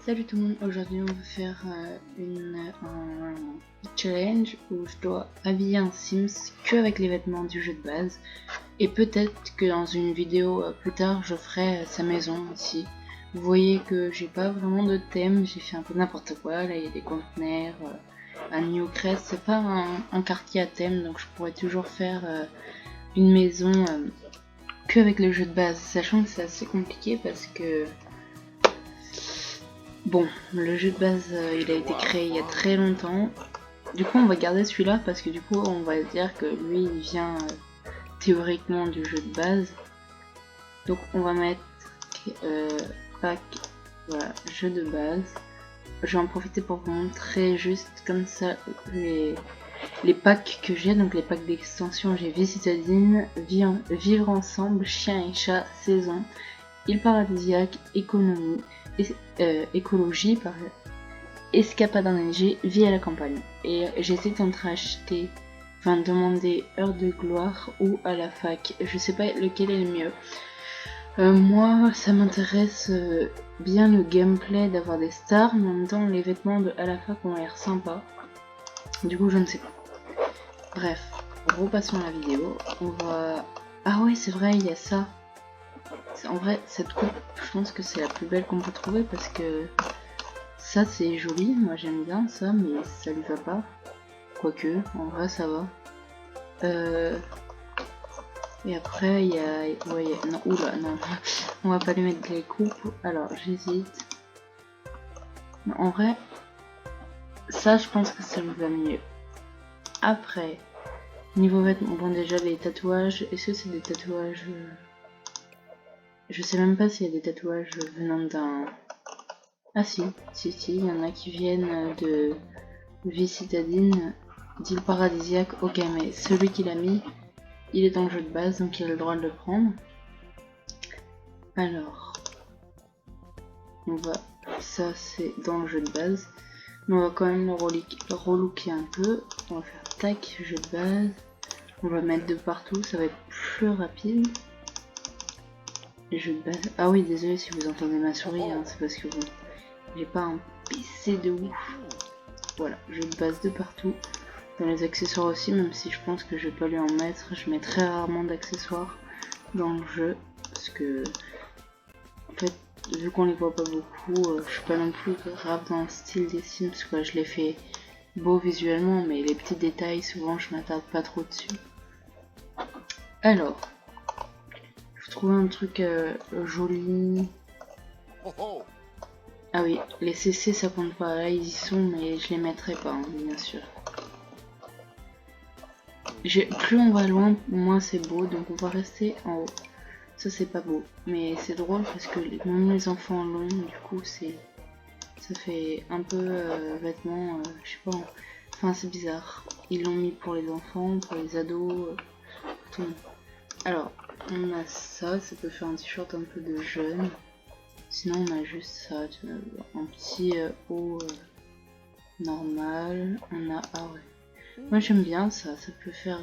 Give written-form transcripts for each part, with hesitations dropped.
Salut tout le monde, aujourd'hui on va faire un challenge où je dois habiller un Sims que avec les vêtements du jeu de base. Et peut-être que dans une vidéo plus tard je ferai sa maison ici. Vous voyez que j'ai pas vraiment de thème, j'ai fait un peu n'importe quoi. Là il y a des conteneurs, un Newcrest, c'est pas un quartier à thème, donc je pourrais toujours faire une maison que avec le jeu de base. Sachant que c'est assez compliqué parce que bon, le jeu de base, il a été créé il y a très longtemps. Du coup, on va garder celui-là parce que du coup, on va dire que lui, il vient théoriquement du jeu de base. Donc, on va mettre pack, voilà, jeu de base. Je vais en profiter pour vous montrer juste comme ça les packs que j'ai. Donc, les packs d'extension, j'ai vie citadine, vivre ensemble, chien et chat, saison, île paradisiaque, économie, écologie, escapade enneigée, vie à la campagne. Et j'hésite entre acheter, enfin demander heure de gloire ou à la fac. Je sais pas lequel est le mieux. Moi, ça m'intéresse bien le gameplay d'avoir des stars, mais en même temps, les vêtements de à la fac ont l'air sympa. Du coup, je ne sais pas. Bref, repassons à la vidéo. On va... Ah ouais, c'est vrai, il y a ça. En vrai, cette coupe, je pense que c'est la plus belle qu'on peut trouver parce que ça c'est joli, moi j'aime bien ça, mais ça lui va pas. Quoique, en vrai ça va. Et après il y a... Ouais, non, oula, non. On va pas lui mettre les coupes. Alors, j'hésite. En vrai, ça je pense que ça lui va mieux. Après, niveau vêtements, bon déjà les tatouages, est-ce que c'est des tatouages... Je sais même pas s'il y a des tatouages venant d'un... Ah si, il y en a qui viennent de vie citadine, d'île paradisiaque, ok, mais celui qui l'a mis, il est dans le jeu de base, donc il a le droit de le prendre. Alors, on va, ça c'est dans le jeu de base, mais on va quand même le relooker un peu. On va faire tac, jeu de base, on va mettre de partout, ça va être plus rapide. Les jeux de base, ah oui, désolé si vous entendez ma souris, hein, c'est parce que bon, j'ai pas un PC de ouf. Voilà, jeu de base de partout. Dans les accessoires aussi, même si je pense que je vais pas lui en mettre. Je mets très rarement d'accessoires dans le jeu. Parce que, en fait, vu qu'on les voit pas beaucoup, je suis pas non plus grave dans le style des Sims, quoi. Je les fais beaux visuellement, mais les petits détails, souvent, je m'attarde pas trop dessus. Alors, je trouve un truc joli. Ah oui, les CC ça compte pas, là ils y sont, mais je les mettrai pas, hein, bien sûr. Plus on va loin, moins c'est beau, donc on va rester en haut. Ça c'est pas beau, mais c'est drôle parce que même les enfants l'ont, du coup ça fait un peu vêtements, je sais pas, enfin c'est bizarre. Ils l'ont mis pour les enfants, pour les ados, tout le monde. Alors, on a ça, ça peut faire un t-shirt un peu de jeune. Sinon on a juste ça, tu vois, un petit haut normal. On a, ah ouais. Moi j'aime bien ça, ça peut faire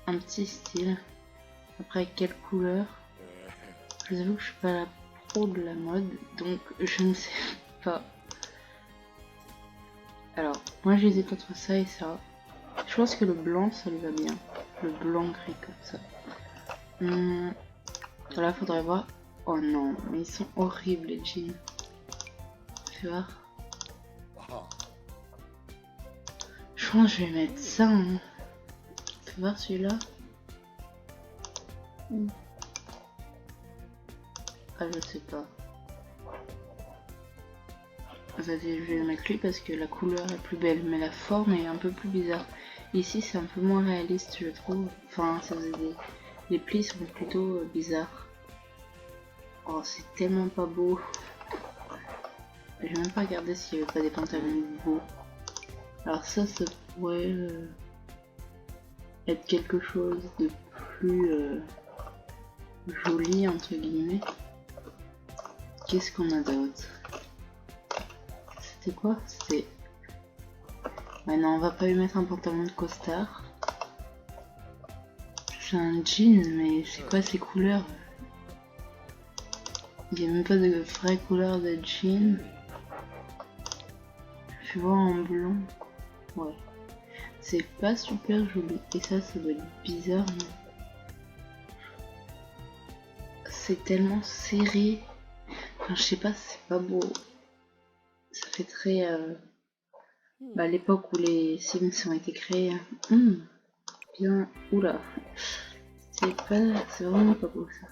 un petit style. Après, quelle couleur? Je vous avoue que je suis pas la pro de la mode, donc je ne sais pas. Alors, moi j'hésite entre ça et ça. Je pense que le blanc ça lui va bien. Le blanc gris comme ça. Là, faudrait voir. Oh non, mais ils sont horribles les jeans. Fais voir. Je pense que je vais mettre ça. Hein. Fais voir celui-là. Ah, je sais pas. Vas-y, je vais mettre lui parce que la couleur est plus belle, mais la forme est un peu plus bizarre. Ici, c'est un peu moins réaliste, je trouve. Enfin, ça faisait des... Les plis sont plutôt bizarres. Oh, c'est tellement pas beau. Je vais même pas regarder s'il n'y avait pas des pantalons beaux. Alors ça pourrait être quelque chose de plus joli, entre guillemets. Qu'est-ce qu'on a d'autre? C'était quoi? C'était... Ouais non, on va pas lui mettre un pantalon de costard. C'est un jean, mais c'est quoi ces couleurs? Il n'y a même pas de vraie couleur de jean. Je vais voir en blanc. Ouais. C'est pas super joli. Et ça doit être bizarre. C'est tellement serré. Enfin, je sais pas, c'est pas beau. Ça fait très... l'époque où les Sims ont été créés. Bien... Oula. C'est vraiment pas beau ça.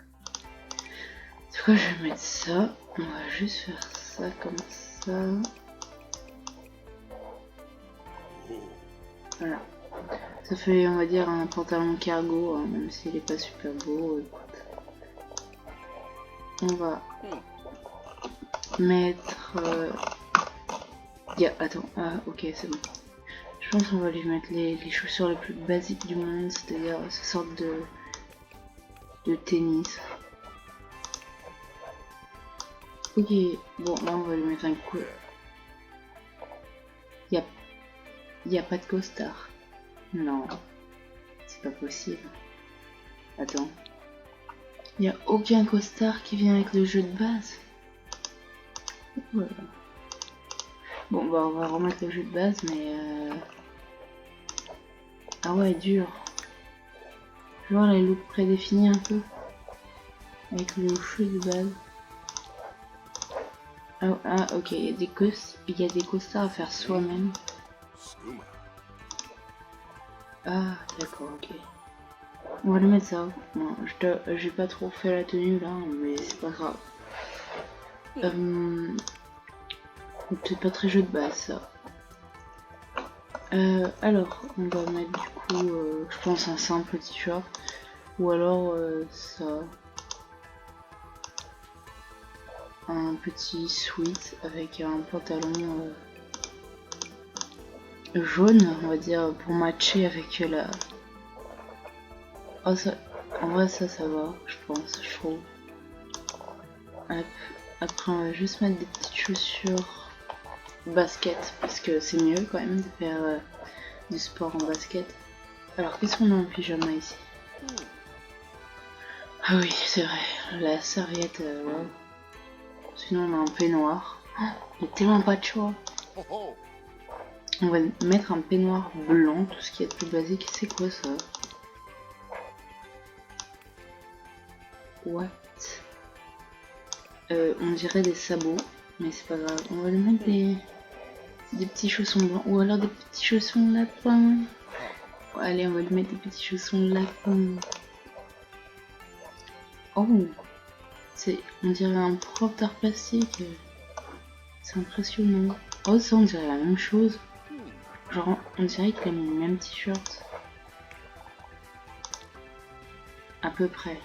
Du coup, je vais mettre ça. On va juste faire ça comme ça. Voilà. Ça fait, on va dire, un pantalon cargo, hein, même s'il est pas super beau. Écoute. On va mettre... Attends, ok, c'est bon. Je pense qu'on va lui mettre les chaussures les plus basiques du monde, c'est-à-dire cette sorte de tennis. Ok, bon, là on va lui mettre un coup. Y a pas de costard. Non, c'est pas possible. Attends. Y a aucun costard qui vient avec le jeu de base. Voilà. Bon, bah on va remettre le jeu de base, mais ah ouais, dur. Genre les looks prédéfinis un peu. Avec le jeu de base. Ok, il y a des costards à faire soi-même. Ah, d'accord, ok. On va le mettre ça. Non, j'ai pas trop fait la tenue là, mais c'est pas grave. Peut-être pas très jeu de base ça. Alors, on va mettre du coup, je pense un simple t-shirt. Ou alors ça. Un petit sweat avec un pantalon jaune, on va dire, pour matcher avec la... Oh, ça... En vrai, ça va, je pense, je trouve. Hop. Après, on va juste mettre des petites chaussures basket, parce que c'est mieux quand même de faire du sport en basket. Alors, qu'est-ce qu'on a en pyjama ici? Ah oui, c'est vrai, la serviette, ouais. Sinon, on a un peignoir. Oh, il n'y a tellement pas de choix. On va mettre un peignoir blanc, tout ce qui est de plus basique. C'est quoi ça? What? On dirait des sabots, mais c'est pas grave. On va lui mettre des petits chaussons blancs, ou alors des petits chaussons de lapin. Allez, on va lui mettre des petits chaussons de lapin. Oh, on dirait un prof d'art plastique. C'est impressionnant. Oh, ça, on dirait la même chose. Genre, on dirait qu'il a mis le même t-shirt. À peu près.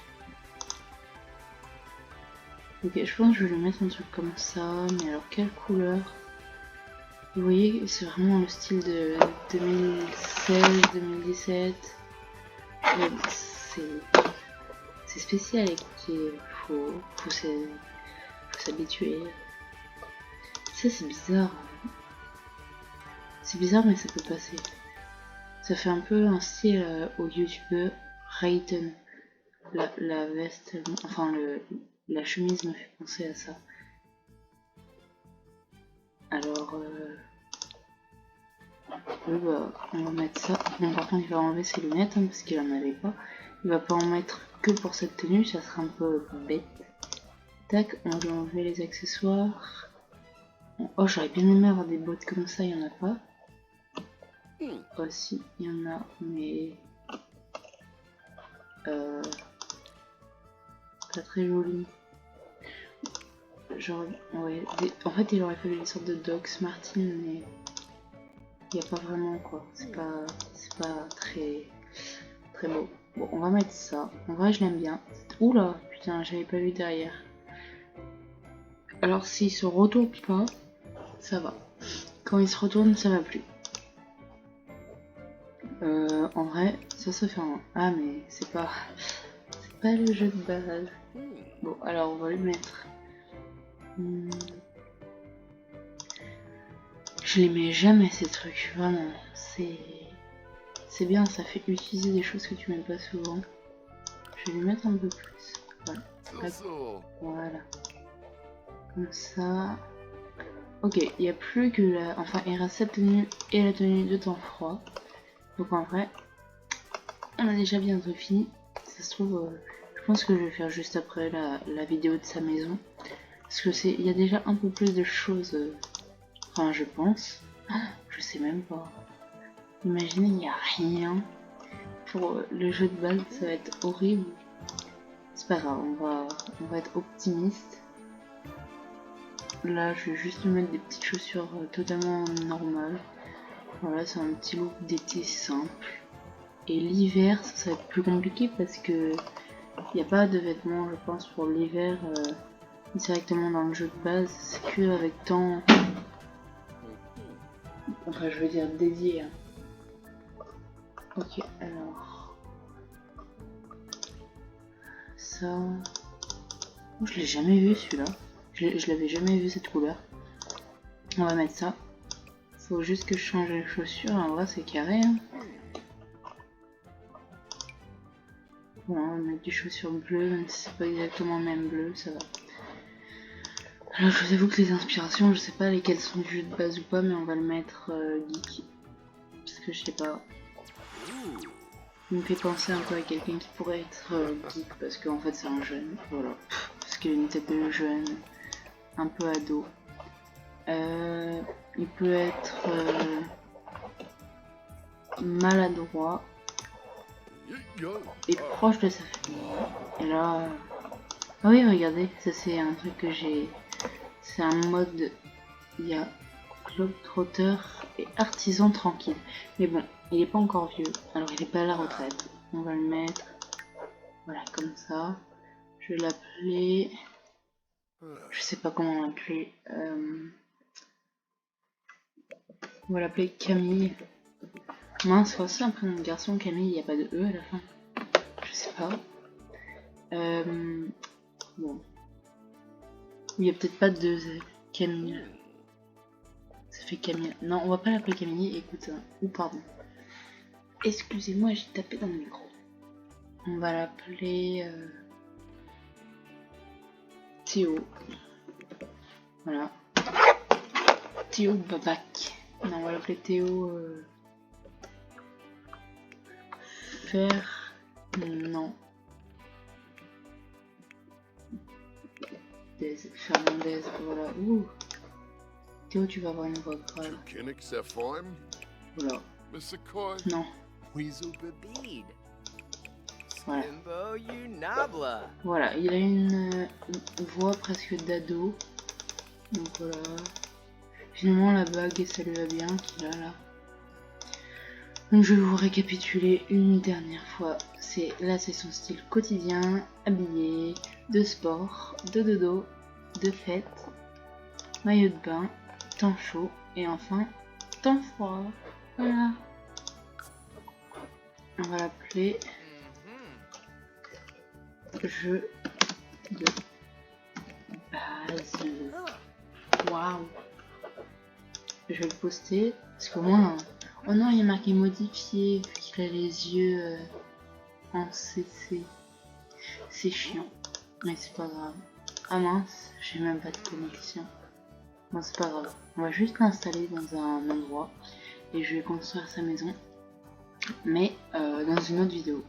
Ok, je pense que je vais lui mettre un truc comme ça, mais alors quelle couleur? Vous voyez, c'est vraiment le style de 2016-2017. C'est spécial, écoutez, faut s'habituer. Ça, c'est bizarre. C'est bizarre, mais ça peut passer. Ça fait un peu un style au youtubeur Rayton. La veste, enfin la chemise me fait penser à ça. Alors, bah, on va mettre ça. Bon, par contre, il va enlever ses lunettes parce qu'il en avait pas. Il va pas en mettre que pour cette tenue, ça serait un peu bête. Tac, on va enlever les accessoires. Oh, j'aurais bien aimé avoir des bottes comme ça, il y en a pas. Oh, si, il y en a, mais pas très joli. Genre, ouais, en fait, il aurait fallu une sorte de Doc Martin, mais il n'y a pas vraiment quoi. C'est pas très beau. Bon, on va mettre ça. En vrai, je l'aime bien. Oula, putain, j'avais pas vu derrière. Alors, s'il se retourne pas, ça va. Quand il se retourne, ça va plus. En vrai, ça se fait un... Ah, mais c'est pas le jeu de base. Bon, alors on va lui mettre... Je les mets jamais ces trucs, vraiment. C'est bien, ça fait utiliser des choses que tu mets pas souvent. Je vais lui mettre un peu plus. Voilà. Voilà. Comme ça. Ok, il n'y a plus que la... Enfin, il reste cette tenue et la tenue de temps froid. Donc en vrai, on a déjà bientôt fini. Ça se trouve, je pense que je vais faire juste après la vidéo de sa maison. Parce que il y a déjà un peu plus de choses. Enfin, je pense. Je sais même pas. Imaginez, il n'y a rien. Pour le jeu de base, ça va être horrible. C'est pas grave, on va être optimiste. Là, je vais juste lui mettre des petites chaussures totalement normales. Voilà, c'est un petit look d'été simple. Et l'hiver, ça va être plus compliqué parce que il n'y a pas de vêtements, je pense, pour l'hiver directement dans le jeu de base. C'est que avec temps. Enfin, je veux dire dédié. Hein. Ok, alors. Ça. Je l'ai jamais vu celui-là. Je l'avais jamais vu cette couleur. On va mettre ça. Faut juste que je change les chaussures. En vrai, c'est carré. Hein. Bon, on va mettre des chaussures bleues, même si c'est pas exactement le même bleu, ça va. Alors, je vous avoue que les inspirations, je sais pas lesquelles sont du jeu de base ou pas, mais on va le mettre geek. Parce que je sais pas. Il me fait penser un peu à quelqu'un qui pourrait être geek, parce qu'en fait, c'est un jeune. Voilà. Parce qu'il a une tête de jeune, un peu ado. Il peut être maladroit et proche de sa famille. Et là, ah oui, regardez, ça c'est un truc que j'ai. C'est un mode. Il y a globe-trotteur et artisan tranquille. Mais bon, il est pas encore vieux, alors il est pas à la retraite. On va le mettre. Voilà, comme ça. Je vais l'appeler. Je sais pas comment l'appeler. On va l'appeler Camille. Mince, c'est aussi un prénom de garçon, Camille, il n'y a pas de E à la fin. Je sais pas. Bon. Il n'y a peut-être pas de Camille. Ça fait Camille. Non, on va pas l'appeler Camille, écoute. Ou pardon. Excusez-moi, j'ai tapé dans le micro. On va l'appeler Théo. Voilà. Théo Babac. Non, on va l'appeler Théo Non. Fernandez, voilà. Ouh. Théo, tu vas avoir une voix grave. Voilà. Non. Voilà. Voilà, il a une voix presque d'ado. Donc voilà. Finalement, la bague, ça lui va bien qu'il a là. Donc je vais vous récapituler une dernière fois. Là, c'est son style quotidien, habillé, de sport, de dodo, de fête, maillot de bain, temps chaud et enfin temps froid. Voilà. On va l'appeler jeu de base. Waouh. Je vais le poster parce qu'au moins. Oh non, il y a marqué modifié vu qu'il a les yeux en CC. C'est chiant, mais c'est pas grave. Ah mince, j'ai même pas de connexion. Bon, c'est pas grave. On va juste l'installer dans un endroit et je vais construire sa maison, mais dans une autre vidéo.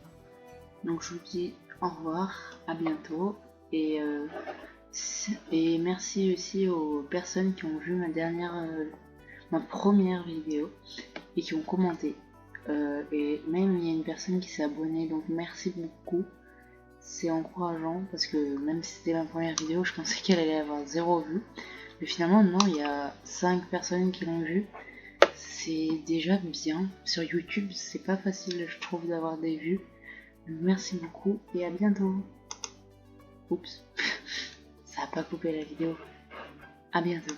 Donc je vous dis au revoir, à bientôt et merci aussi aux personnes qui ont vu ma première vidéo et qui ont commenté. Et même il y a une personne qui s'est abonnée, donc merci beaucoup. C'est encourageant parce que même si c'était ma première vidéo, je pensais qu'elle allait avoir 0 vues. Mais finalement, non, il y a 5 personnes qui l'ont vue. C'est déjà bien. Sur YouTube, c'est pas facile, je trouve, d'avoir des vues. Donc, merci beaucoup et à bientôt. Oups, ça a pas coupé la vidéo. À bientôt.